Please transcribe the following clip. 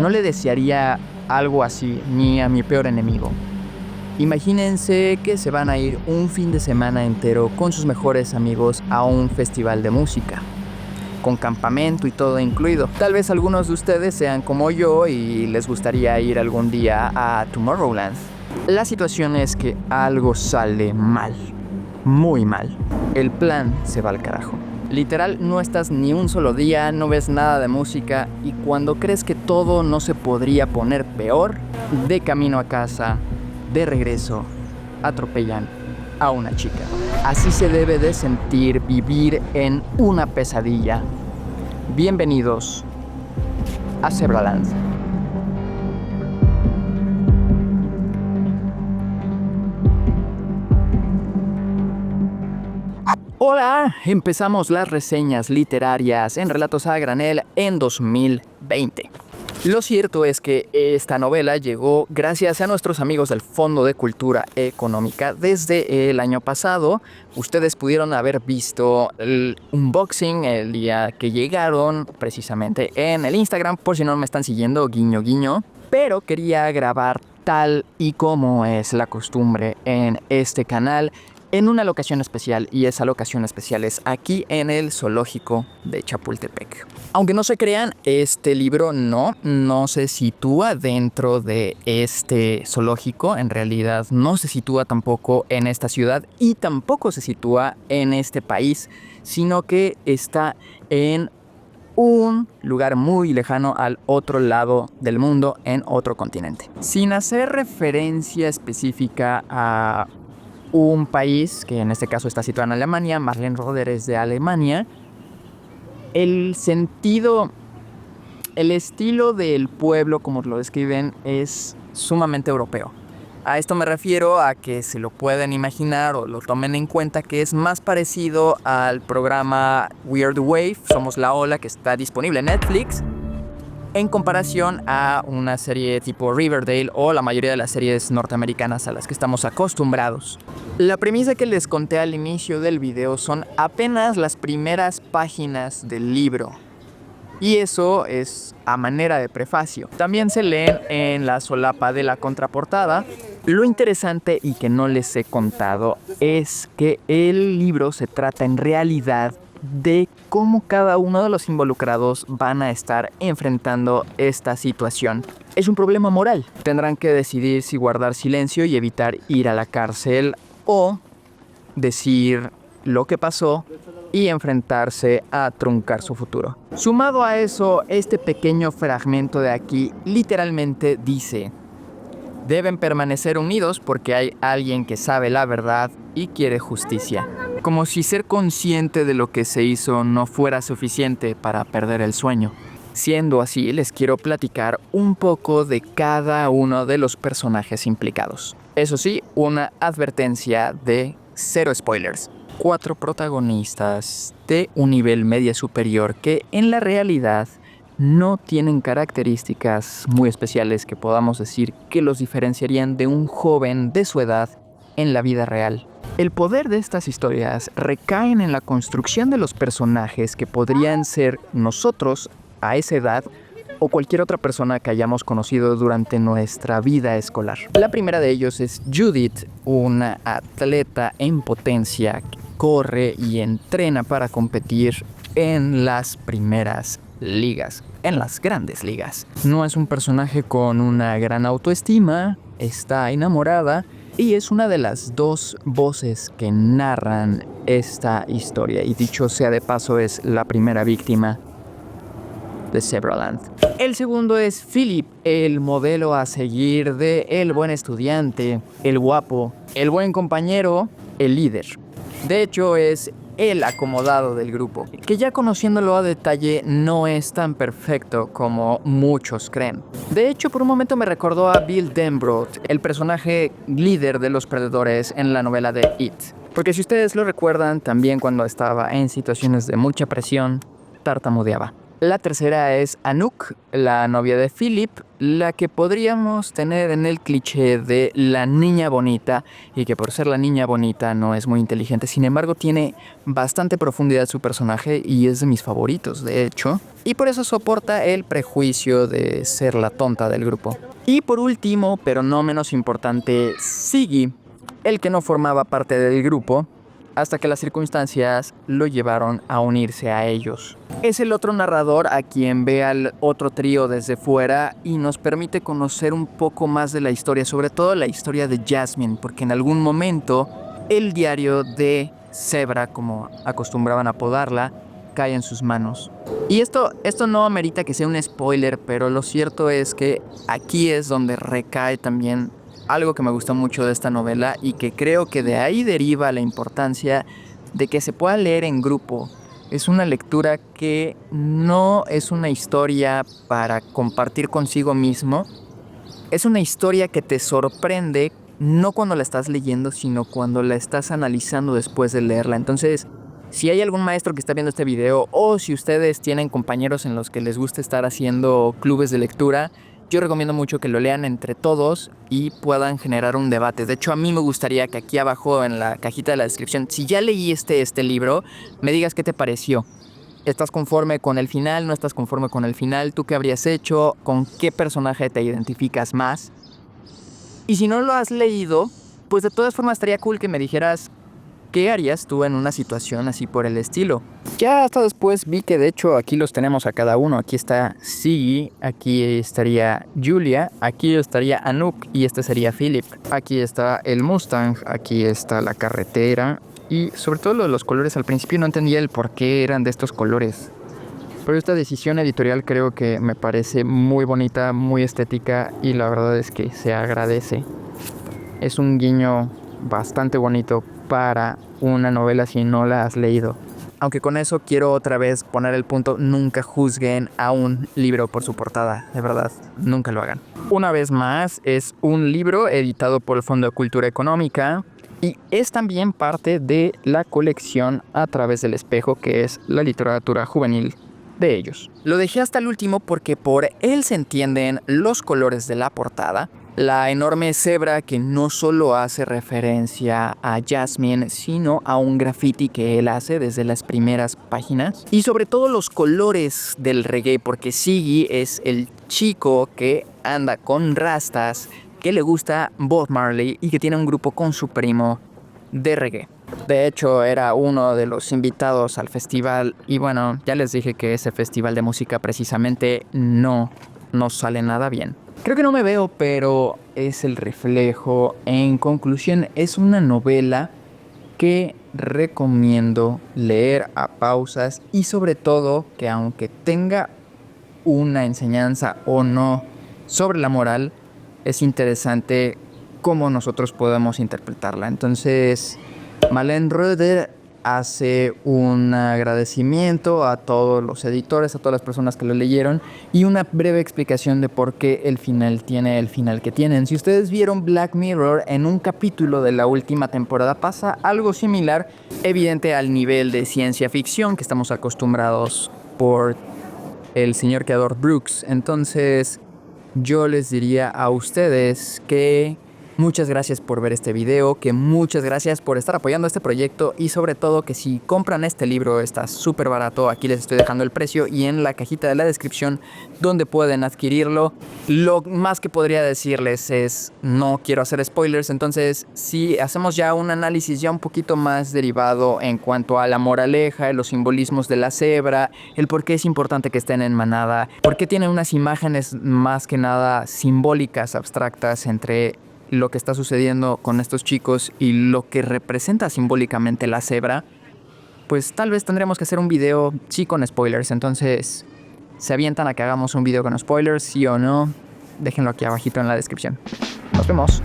no le desearía algo así ni a mi peor enemigo. Imagínense que se van a ir un fin de semana entero con sus mejores amigos a un festival de música, con campamento y todo incluido. Tal vez algunos de ustedes sean como yo y les gustaría ir algún día a Tomorrowland. La situación es que algo sale mal, muy mal. El plan se va al carajo. Literal, no estás ni un solo día, no ves nada de música y cuando crees que todo no se podría poner peor, de camino a casa, de regreso, atropellan a una chica. Así se debe de sentir vivir en una pesadilla. Bienvenidos a Zebraland. Hola, empezamos las reseñas literarias en Relatos a Granel en 2020. Lo cierto es que esta novela llegó gracias a nuestros amigos del Fondo de Cultura Económica desde el año pasado. Ustedes pudieron haber visto el unboxing el día que llegaron, precisamente en el Instagram, por si no me están siguiendo, guiño guiño. Pero quería grabar tal y como es la costumbre en este canal, en una locación especial, y esa locación especial es aquí en el zoológico de Chapultepec. Aunque no se crean, este libro no se sitúa dentro de este zoológico, en realidad no se sitúa tampoco en esta ciudad y tampoco se sitúa en este país, sino que está en un lugar muy lejano al otro lado del mundo, en otro continente. Sin hacer referencia específica a un país, que en este caso está situado en Alemania, Marlene Roder es de Alemania, el estilo del pueblo, como lo describen, es sumamente europeo. A esto me refiero a que se lo pueden imaginar o lo tomen en cuenta que es más parecido al programa We Are The Wave, Somos la Ola, que está disponible en Netflix, en comparación a una serie tipo Riverdale o la mayoría de las series norteamericanas a las que estamos acostumbrados. La premisa que les conté al inicio del video son apenas las primeras páginas del libro. Y eso es a manera de prefacio. También se leen en la solapa de la contraportada. Lo interesante y que no les he contado es que el libro se trata en realidad de cómo cada uno de los involucrados van a estar enfrentando esta situación. Es un problema moral. Tendrán que decidir si guardar silencio y evitar ir a la cárcel o decir lo que pasó y enfrentarse a truncar su futuro. Sumado a eso, este pequeño fragmento de aquí literalmente dice: deben permanecer unidos porque hay alguien que sabe la verdad y quiere justicia. Como si ser consciente de lo que se hizo no fuera suficiente para perder el sueño. Siendo así, les quiero platicar un poco de cada uno de los personajes implicados. Eso sí, una advertencia de 0 spoilers. 4 protagonistas de un nivel media superior que en la realidad no tienen características muy especiales que podamos decir que los diferenciarían de un joven de su edad en la vida real. El poder de estas historias recaen en la construcción de los personajes que podrían ser nosotros a esa edad o cualquier otra persona que hayamos conocido durante nuestra vida escolar. La primera de ellos es Judith, una atleta en potencia que corre y entrena para competir en las primeras ligas, en las grandes ligas. No es un personaje con una gran autoestima, está enamorada y es una de las 2 voces que narran esta historia. Y dicho sea de paso, es la primera víctima de Zebraland. El segundo es Philip, el modelo a seguir de el buen estudiante, el guapo, el buen compañero, el líder. De hecho, es el acomodado del grupo, que ya conociéndolo a detalle no es tan perfecto como muchos creen. De hecho, por un momento me recordó a Bill Denbrough, el personaje líder de los predadores en la novela de It. Porque si ustedes lo recuerdan, también cuando estaba en situaciones de mucha presión, tartamudeaba. La tercera es Anouk, la novia de Philip, la que podríamos tener en el cliché de la niña bonita y que por ser la niña bonita no es muy inteligente. Sin embargo, tiene bastante profundidad su personaje y es de mis favoritos, de hecho. Y por eso soporta el prejuicio de ser la tonta del grupo. Y por último, pero no menos importante, Siggy, el que no formaba parte del grupo, hasta que las circunstancias lo llevaron a unirse a ellos. Es el otro narrador a quien ve al otro trío desde fuera y nos permite conocer un poco más de la historia, sobre todo la historia de Jasmine, porque en algún momento el diario de Zebra, como acostumbraban a apodarla, cae en sus manos. Y esto no amerita que sea un spoiler, pero lo cierto es que aquí es donde recae también algo que me gustó mucho de esta novela y que creo que de ahí deriva la importancia de que se pueda leer en grupo. Es una lectura que no es una historia para compartir consigo mismo. Es una historia que te sorprende no cuando la estás leyendo, sino cuando la estás analizando después de leerla. Entonces, si hay algún maestro que está viendo este video o si ustedes tienen compañeros en los que les gusta estar haciendo clubes de lectura, yo recomiendo mucho que lo lean entre todos y puedan generar un debate. De hecho, a mí me gustaría que aquí abajo en la cajita de la descripción, si ya leíste este libro, me digas qué te pareció. ¿Estás conforme con el final? ¿No estás conforme con el final? ¿Tú qué habrías hecho? ¿Con qué personaje te identificas más? Y si no lo has leído, pues de todas formas estaría cool que me dijeras qué harías tú en una situación así por el estilo. Ya hasta después vi que de hecho aquí los tenemos a cada uno. Aquí está Siggy, aquí estaría Julia, aquí estaría Anouk y este sería Philip. Aquí está el Mustang, aquí está la carretera y sobre todo lo de los colores. Al principio no entendía el por qué eran de estos colores. Pero esta decisión editorial creo que me parece muy bonita, muy estética y la verdad es que se agradece. Es un guiño bastante bonito para una novela si no la has leído. Aunque con eso quiero otra vez poner el punto, nunca juzguen a un libro por su portada, de verdad, nunca lo hagan. Una vez más, es un libro editado por el Fondo de Cultura Económica y es también parte de la colección A Través del Espejo, que es la literatura juvenil de ellos. Lo dejé hasta el último porque por él se entienden los colores de la portada, la enorme cebra que no solo hace referencia a Jasmine, sino a un graffiti que él hace desde las primeras páginas. Y sobre todo los colores del reggae, porque Siggy es el chico que anda con rastas, que le gusta Bob Marley y que tiene un grupo con su primo de reggae. De hecho, era uno de los invitados al festival y bueno, ya les dije que ese festival de música precisamente no sale nada bien. Creo que no me veo, pero es el reflejo. En conclusión, es una novela que recomiendo leer a pausas y sobre todo que aunque tenga una enseñanza o no sobre la moral, es interesante cómo nosotros podemos interpretarla. Entonces, Malene Röder hace un agradecimiento a todos los editores, a todas las personas que lo leyeron y una breve explicación de por qué el final tiene el final que tienen. Si ustedes vieron Black Mirror, en un capítulo de la última temporada pasa algo similar, evidente al nivel de ciencia ficción que estamos acostumbrados por el señor creador Brooks. Entonces, yo les diría a ustedes que muchas gracias por ver este video, que muchas gracias por estar apoyando este proyecto y sobre todo que si compran este libro está súper barato, aquí les estoy dejando el precio y en la cajita de la descripción donde pueden adquirirlo. Lo más que podría decirles es no quiero hacer spoilers, entonces si hacemos ya un análisis ya un poquito más derivado en cuanto a la moraleja, los simbolismos de la cebra, el por qué es importante que estén en manada, por qué tienen unas imágenes más que nada simbólicas, abstractas entre lo que está sucediendo con estos chicos y lo que representa simbólicamente la cebra, pues tal vez tendremos que hacer un video sí con spoilers. Entonces, ¿se avientan a que hagamos un video con spoilers, sí o no? Déjenlo aquí abajito en la descripción. Nos vemos.